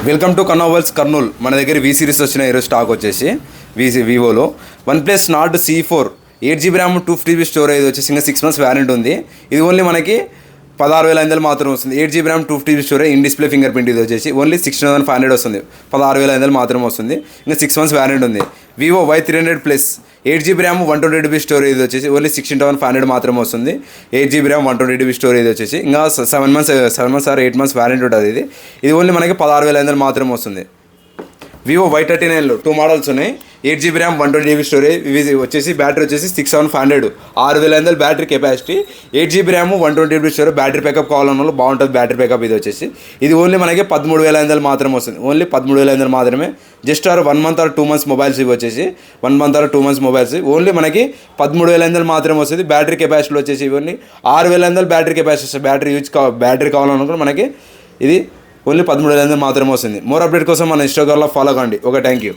Welcome to కన్నోవల్స్ Kurnool. మన దగ్గర వి series వచ్చిన ఈరోజు స్టాక్ వచ్చేసి వివోలో OnePlus Nord C4 8GB RAM 250GB storage వచ్చేసి ఇంకా 6 months వ్యారంటీ ఉంది. ఇది ఓన్లీ మనకి 16,500 మాత్రం వస్తుంది. 8GB RAM 250GB storage in display finger print ఇది వచ్చేసి ఓన్లీ 16,500 వస్తుంది. 16,500 మాత్రం వస్తుంది. ఇంకా 6 months వ్యారంటీ ఉంది. Vivo Y300 8GB RAM 128GB storage ఇది వచ్చేసి ఓన్లీ 16,500 మాత్రం వస్తుంది. 8GB ర్యామ్ 128GB స్టోరేజ్ వచ్చేసి ఇంకా 7 months ఆర్ 8 months వ్యారంటీ ఉంటుంది. ఇది ఓన్లీ మనకి 16,500 మాత్రం వస్తుంది. వివో Y39లో 2 మోడల్స్ ఉన్నాయి. 8GB ర్యామ్ 128GB స్టోరేజ్ ఇవి వచ్చేసి బ్యాటరీ వచ్చేసి 6,500 6,500 battery capacity. 8GB RAM 128GB storage battery backup కావాలన్న బాగుంటుంది బ్యాటరీ బ్యాకప్ ఇది వచ్చేసి. ఇది ఓన్లీ మనకి 13,500 మాత్రం వస్తుంది. ఓన్లీ 13,500 మాత్రమే. Just 1 month or 2 months mobiles ఇవి వచ్చేసి 1 month or 2 months mobiles only మనకి 13,500 మాత్రం వస్తుంది. బ్యాటరీ కెపాసిటీ వచ్చేసి ఇవన్నీ 6,500 బ్యాటరీ కెపాసిటీ. బ్యాటరీ కావాలనుకున్న మనకి ఇది ఓన్లీ 13,500 మాత్రమే వస్తుంది. మోర్ అప్డేట్ కోసం మన ఇన్స్టాగ్రామ్లో ఫాలో కండి. Okay, thank you.